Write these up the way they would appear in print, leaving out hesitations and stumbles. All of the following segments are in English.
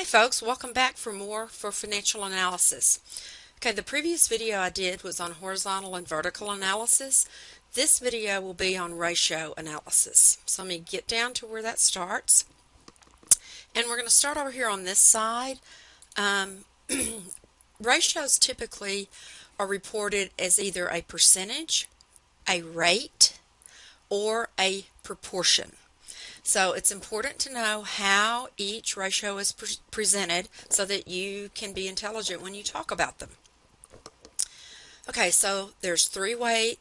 folks, welcome back for more for financial analysis. Okay, the previous video I did was on horizontal and vertical analysis. This video will be on ratio analysis. So let me get down to where that starts. And we're going to start over here on this side. Ratios typically are reported as either a percentage, a rate, or a proportion. So it's important to know how each ratio is presented so that you can be intelligent when you talk about them. Okay, so there's three ways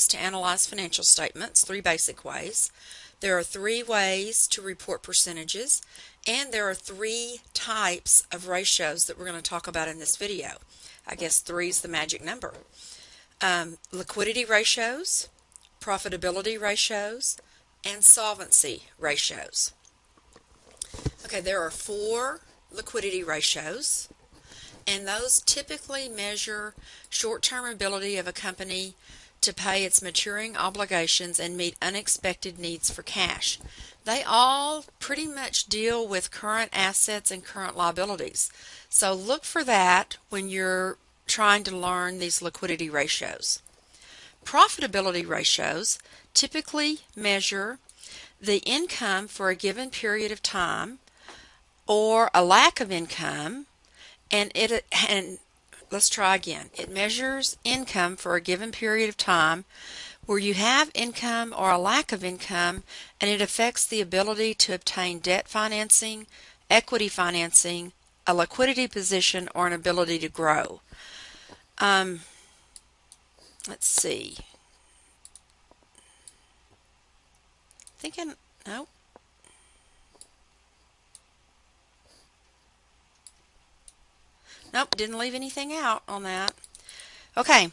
to analyze financial statements, three basic ways. There are three ways to report percentages, and there are three types of ratios that we're going to talk about in this video. I guess 3 is the magic number. Liquidity ratios, profitability ratios, and solvency ratios. Okay, there are 4 liquidity ratios, and those typically measure short-term ability of a company to pay its maturing obligations and meet unexpected needs for cash. They all pretty much deal with current assets and current liabilities. So look for that when you're trying to learn these liquidity ratios. Profitability ratios typically measure the income for a given period of time or a lack of income, and let's try again. It measures income for a given period of time where you have income or a lack of income, and it affects the ability to obtain debt financing, equity financing, a liquidity position, or an ability to grow. Let's see. No. Nope, didn't leave anything out on that. Okay,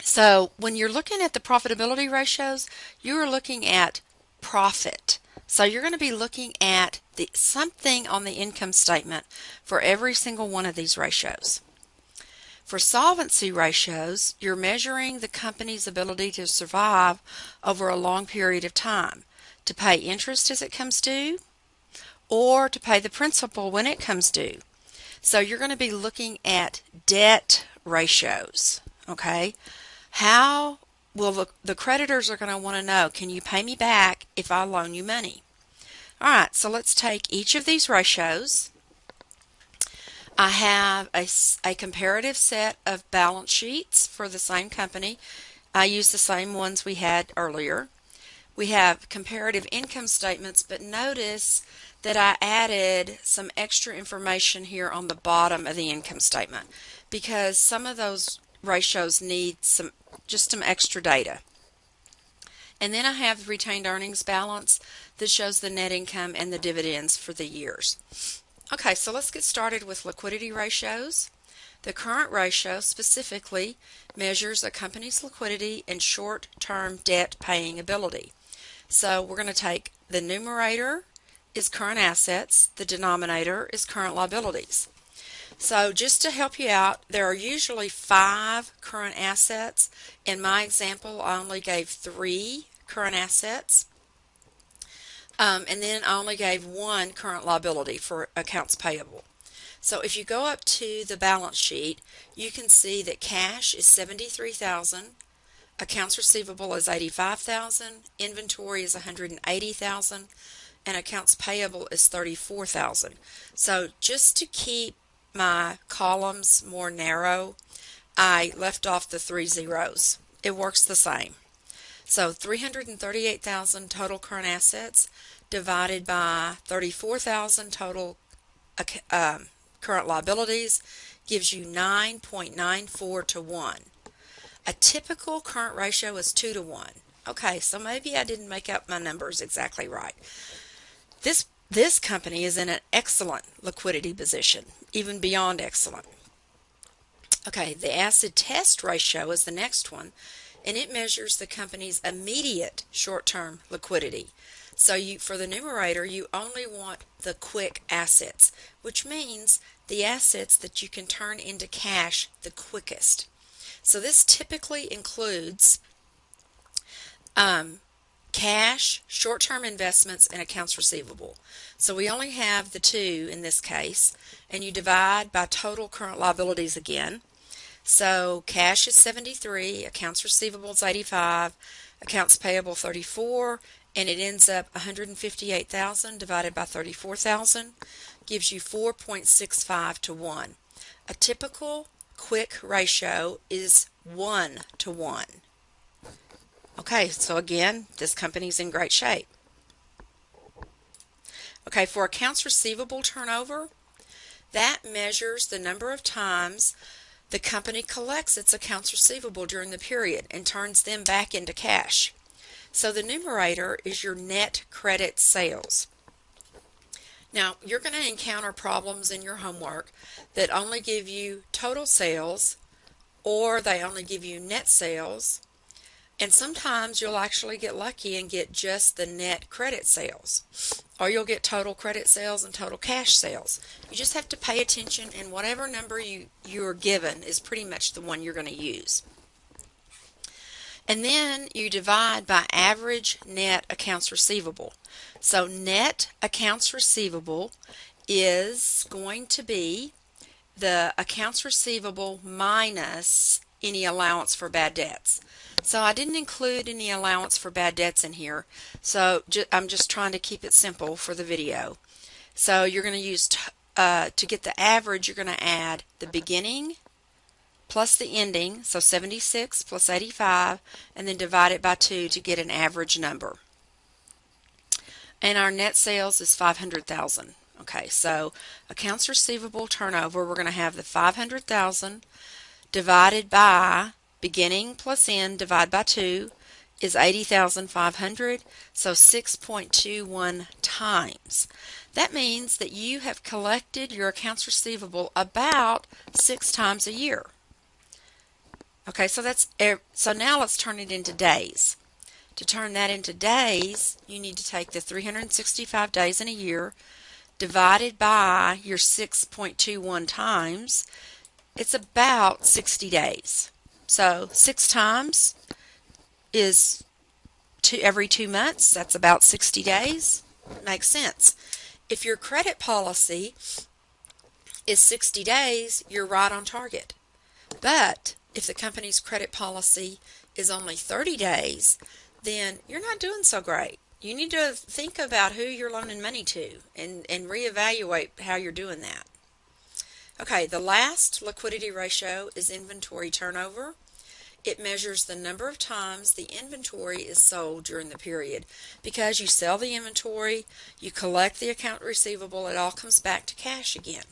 so when you're looking at the profitability ratios, you're looking at profit. So you're going to be looking at something on the income statement for every single one of these ratios. For solvency ratios, you're measuring the company's ability to survive over a long period of time, to pay interest as it comes due, or to pay the principal when it comes due. So you're going to be looking at debt ratios, okay? How will the creditors are going to want to know, can you pay me back if I loan you money? All right, so let's take each of these ratios. I have a comparative set of balance sheets for the same company. I use the same ones we had earlier. We have comparative income statements, but notice that I added some extra information here on the bottom of the income statement because some of those ratios need just some extra data. And then I have retained earnings balance that shows the net income and the dividends for the years. Okay, so let's get started with liquidity ratios. The current ratio specifically measures a company's liquidity and short-term debt paying ability. So we're going to take the numerator is current assets, the denominator is current liabilities. So just to help you out, there are usually 5 current assets. In my example, I only gave 3 current assets. And then I only gave 1 current liability for accounts payable. So if you go up to the balance sheet, you can see that cash is $73,000, accounts receivable is $85,000, inventory is $180,000, and accounts payable is $34,000. So just to keep my columns more narrow, I left off the 3 zeros. It works the same. So $338,000 total current assets divided by $34,000 total current liabilities gives you 9.94 to 1. A typical current ratio is 2 to 1. Okay, so maybe I didn't make up my numbers exactly right. This company is in an excellent liquidity position, even beyond excellent. Okay, the acid test ratio is the next one, and it measures the company's immediate short-term liquidity. So for the numerator, you only want the quick assets, which means the assets that you can turn into cash the quickest. So this typically includes cash, short-term investments, and accounts receivable. So we only have the two in this case, and you divide by total current liabilities again. So cash is 73, accounts receivable is 85, accounts payable 34, and it ends up 158,000 divided by 34,000 gives you 4.65 to 1. A typical quick ratio is 1 to 1. Okay, so again, this company's in great shape. Okay, for accounts receivable turnover, that measures the number of times the company collects its accounts receivable during the period and turns them back into cash. So the numerator is your net credit sales. Now, you're going to encounter problems in your homework that only give you total sales, or they only give you net sales, and sometimes you'll actually get lucky and get just the net credit sales, or you'll get total credit sales and total cash sales. You just have to pay attention, and whatever number you're given is pretty much the one you're going to use. And then you divide by average net accounts receivable. So net accounts receivable is going to be the accounts receivable minus any allowance for bad debts. So I didn't include any allowance for bad debts in here, so I'm just trying to keep it simple for the video. So you're going to use, to get the average, you're going to add the beginning plus the ending, so 76 plus 85, and then divide it by 2 to get an average number. And our net sales is 500,000. Okay, so accounts receivable turnover, we're going to have the 500,000 divided by beginning plus end divided by 2 is 80,500, so 6.21 times. That means that you have collected your accounts receivable about 6 times a year. Okay, so now let's turn it into days. To turn that into days, you need to take the 365 days in a year divided by your 6.21 times. It's about 60 days. So 6 times is every 2 months. That's about 60 days. Makes sense. If your credit policy is 60 days, you're right on target. But if the company's credit policy is only 30 days, then you're not doing so great. You need to think about who you're loaning money to and reevaluate how you're doing that. Okay, the last liquidity ratio is inventory turnover. It measures the number of times the inventory is sold during the period. Because you sell the inventory, you collect the account receivable, it all comes back to cash again.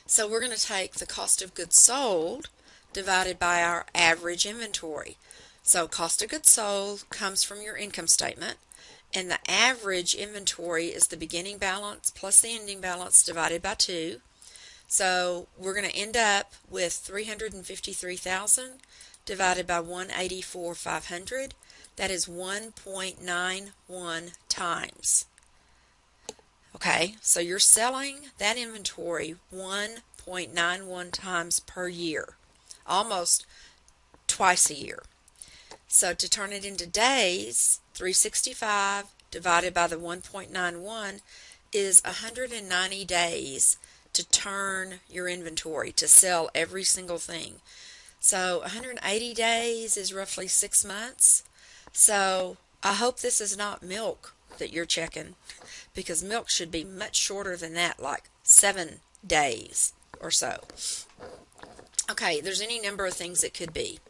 So we're going to take the cost of goods sold divided by our average inventory. So cost of goods sold comes from your income statement, and the average inventory is the beginning balance plus the ending balance divided by 2. So we're going to end up with 353,000 divided by 184,500. That is 1.91 times. Okay, so you're selling that inventory 1.91 times per year, almost twice a year. So to turn it into days, 365 divided by the 1.91 is 190 days to turn your inventory, to sell every single thing. So 180 days is roughly 6 months. So I hope this is not milk that you're checking, because milk should be much shorter than that, like 7 days or so. Okay, there's any number of things it could be.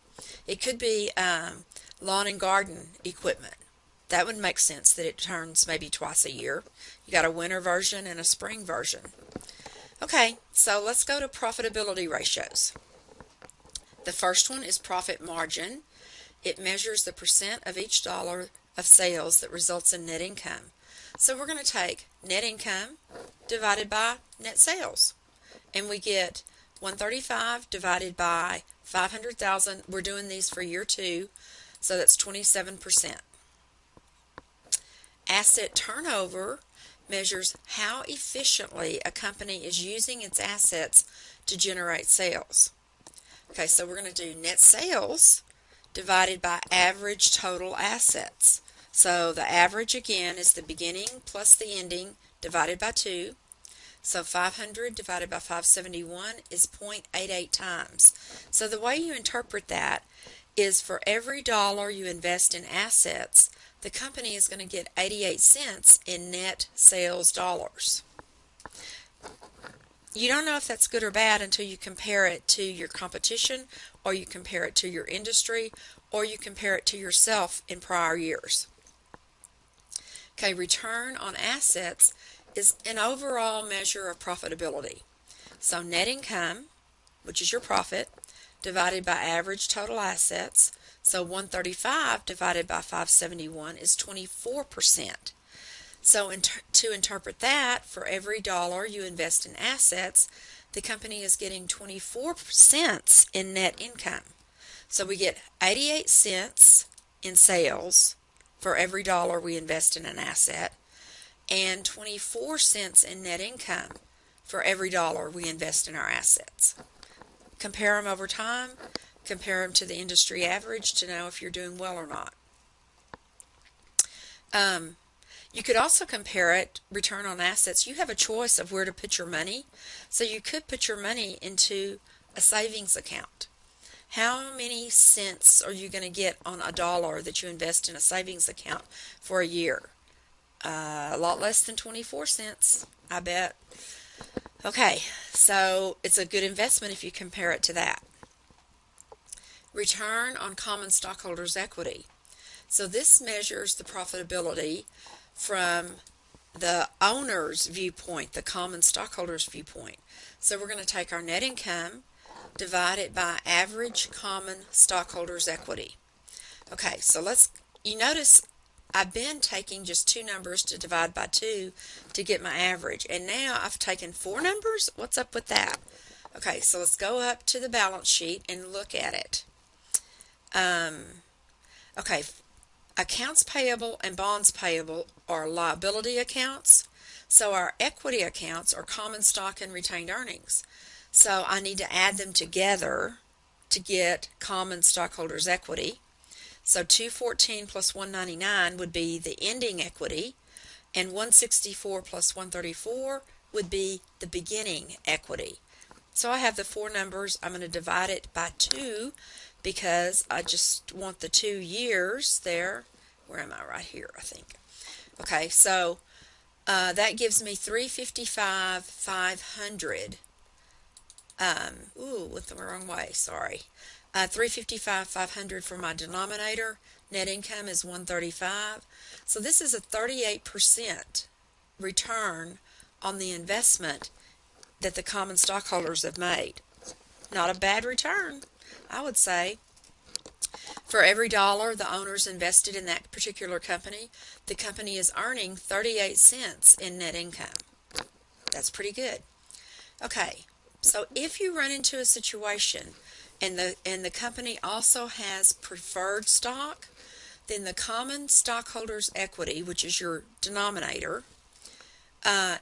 It could be lawn and garden equipment. That would make sense that it turns maybe twice a year. You got a winter version and a spring version. Okay, so let's go to profitability ratios. The first one is profit margin. It measures the percent of each dollar of sales that results in net income. So we're going to take net income divided by net sales, and we get 135 divided by 500,000. We're doing these for year 2, so that's 27%. Asset turnover measures how efficiently a company is using its assets to generate sales. Okay, so we're going to do net sales divided by average total assets. So the average again is the beginning plus the ending divided by 2. So 500 divided by 571 is 0.88 times. So the way you interpret that is for every dollar you invest in assets, the company is going to get 88 cents in net sales dollars. You don't know if that's good or bad until you compare it to your competition, or you compare it to your industry, or you compare it to yourself in prior years. Okay, return on assets is an overall measure of profitability. So net income, which is your profit, divided by average total assets. So 135 divided by 571 is 24%. So to interpret that, for every dollar you invest in assets, the company is getting 24 cents in net income. So we get 88 cents in sales for every dollar we invest in an asset, and 24 cents in net income for every dollar we invest in our assets. Compare them over time, compare them to the industry average to know if you're doing well or not. You could also compare it, return on assets. You have a choice of where to put your money. So you could put your money into a savings account. How many cents are you going to get on a dollar that you invest in a savings account for a year? A lot less than 24 cents, I bet. Okay, so it's a good investment if you compare it to that. Return on common stockholders' equity. So this measures the profitability from the owner's viewpoint, the common stockholder's viewpoint. So we're going to take our net income, divide it by average common stockholders' equity. Okay, so you notice I've been taking just 2 numbers to divide by 2 to get my average, and now I've taken 4 numbers. What's up with that? Okay, so let's go up to the balance sheet and look at it. Okay, accounts payable and bonds payable are liability accounts. So our equity accounts are common stock and retained earnings. So I need to add them together to get common stockholders' equity. So 214 plus 199 would be the ending equity, and 164 plus 134 would be the beginning equity. So I have the 4 numbers. I'm going to divide it by 2 because I just want the 2 years there. Where am I? Right here, I think. Okay, so that gives me 355,500. Went the wrong way, sorry. 355,500 for my denominator. Net income is 135. So this is a 38% return on the investment that the common stockholders have made. Not a bad return, I would say. For every dollar the owners invested in that particular company, the company is earning 38 cents in net income. That's pretty good. Okay, so if you run into a situation and the company also has preferred stock, then the common stockholders' equity, which is your denominator,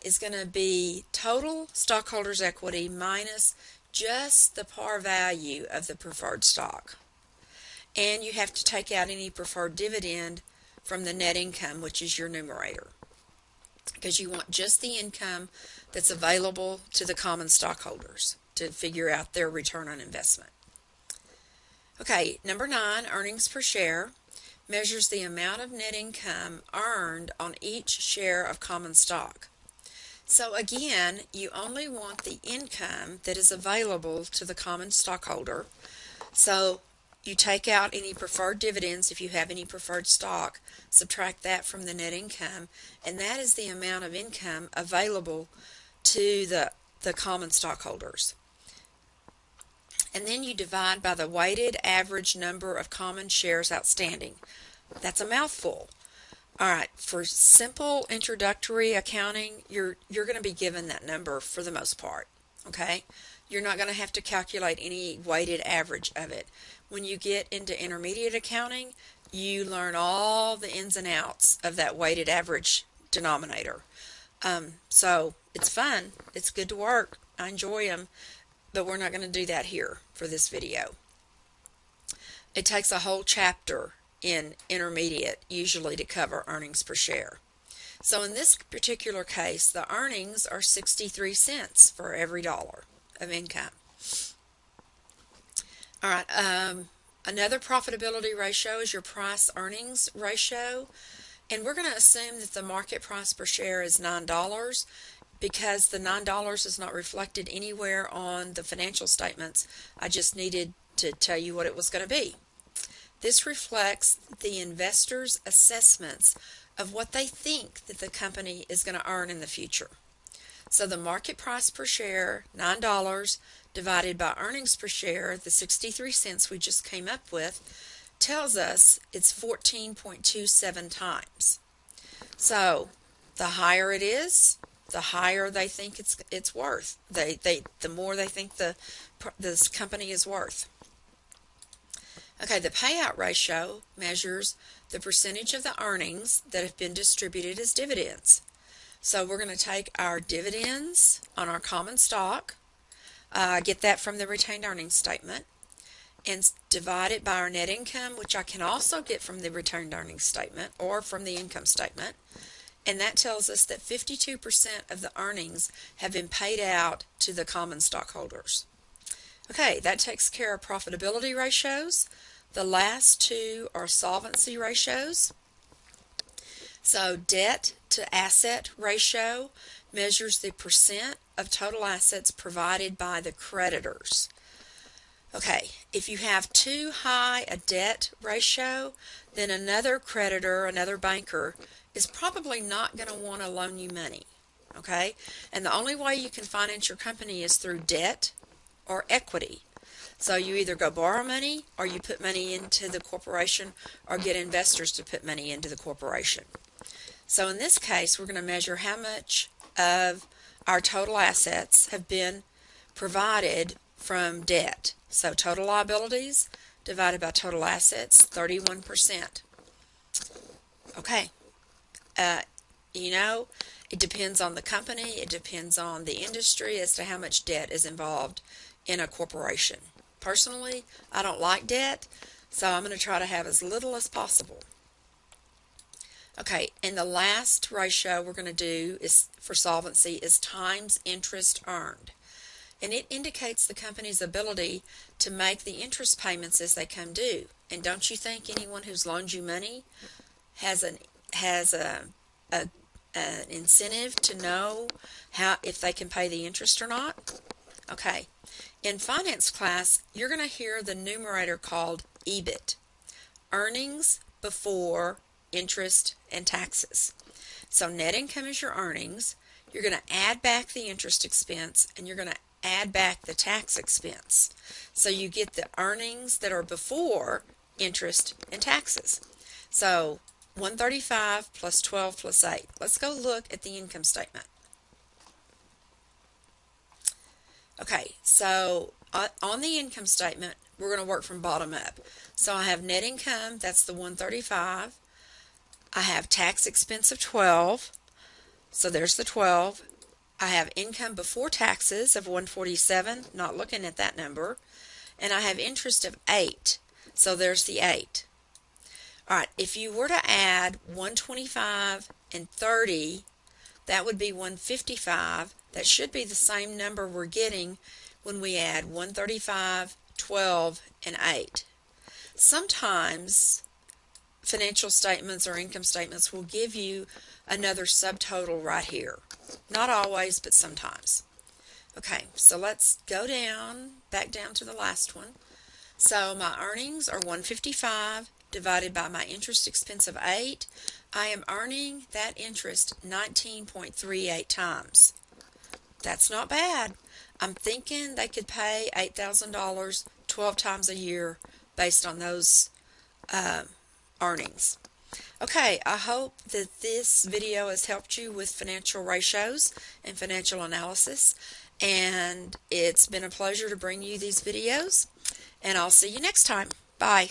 is going to be total stockholders' equity minus just the par value of the preferred stock. And you have to take out any preferred dividend from the net income, which is your numerator, because you want just the income that's available to the common stockholders to figure out their return on investment. Okay, number 9, earnings per share, measures the amount of net income earned on each share of common stock. So again, you only want the income that is available to the common stockholder. So you take out any preferred dividends if you have any preferred stock, subtract that from the net income, and that is the amount of income available to the common stockholders. And then you divide by the weighted average number of common shares outstanding. That's a mouthful. All right, for simple introductory accounting, you're going to be given that number for the most part, okay? You're not going to have to calculate any weighted average of it. When you get into intermediate accounting, you learn all the ins and outs of that weighted average denominator. So it's fun. It's good to work. I enjoy them, but we're not going to do that here for this video. It takes a whole chapter in intermediate usually to cover earnings per share. So in this particular case, the earnings are 63 cents for every dollar of income. All right, another profitability ratio is your price earnings ratio. And we're going to assume that the market price per share is $9 because the $9 is not reflected anywhere on the financial statements. I just needed to tell you what it was going to be. This reflects the investors' assessments of what they think that the company is going to earn in the future. So the market price per share, $9, divided by earnings per share, the 63 cents we just came up with, tells us it's 14.27 times. So the higher it is, the higher they think it's worth. The more they think this company is worth. Okay, the payout ratio measures the percentage of the earnings that have been distributed as dividends. So we're going to take our dividends on our common stock, get that from the retained earnings statement, and divide it by our net income, which I can also get from the retained earnings statement or from the income statement. And that tells us that 52% of the earnings have been paid out to the common stockholders. Okay, that takes care of profitability ratios. The last two are solvency ratios. So debt to asset ratio measures the percent of total assets provided by the creditors. Okay, if you have too high a debt ratio, then another creditor, another banker, is probably not going to want to loan you money. Okay, and the only way you can finance your company is through debt or equity. So you either go borrow money or you put money into the corporation or get investors to put money into the corporation. So in this case, we're going to measure how much of our total assets have been provided from debt. So total liabilities divided by total assets, 31%. Okay. It depends on the company, it depends on the industry as to how much debt is involved in a corporation. Personally, I don't like debt, so I'm going to try to have as little as possible. Okay, and the last ratio we're going to do is for solvency is times interest earned. And it indicates the company's ability to make the interest payments as they come due. And don't you think anyone who's loaned you money has an incentive to know if they can pay the interest or not? Okay. In finance class, you're going to hear the numerator called EBIT, earnings before interest and taxes. So net income is your earnings. You're going to add back the interest expense, and you're going to add back the tax expense. So you get the earnings that are before interest and taxes. So 135 plus 12 plus 8. Let's go look at the income statement. Okay, so on the income statement, we're going to work from bottom up. So I have net income, that's the 135. I have tax expense of 12, so there's the 12. I have income before taxes of 147, not looking at that number. And I have interest of 8, so there's the 8. All right, if you were to add 125 and 30, that would be 155. That should be the same number we're getting when we add 135, 12, and 8. Sometimes financial statements or income statements will give you another subtotal right here. Not always, but sometimes. Okay, so let's go back down to the last one. So my earnings are 155 divided by my interest expense of 8. I am earning that interest 19.38 times. That's not bad. I'm thinking they could pay $8,000 12 times a year based on those earnings. Okay, I hope that this video has helped you with financial ratios and financial analysis, and it's been a pleasure to bring you these videos, and I'll see you next time. Bye.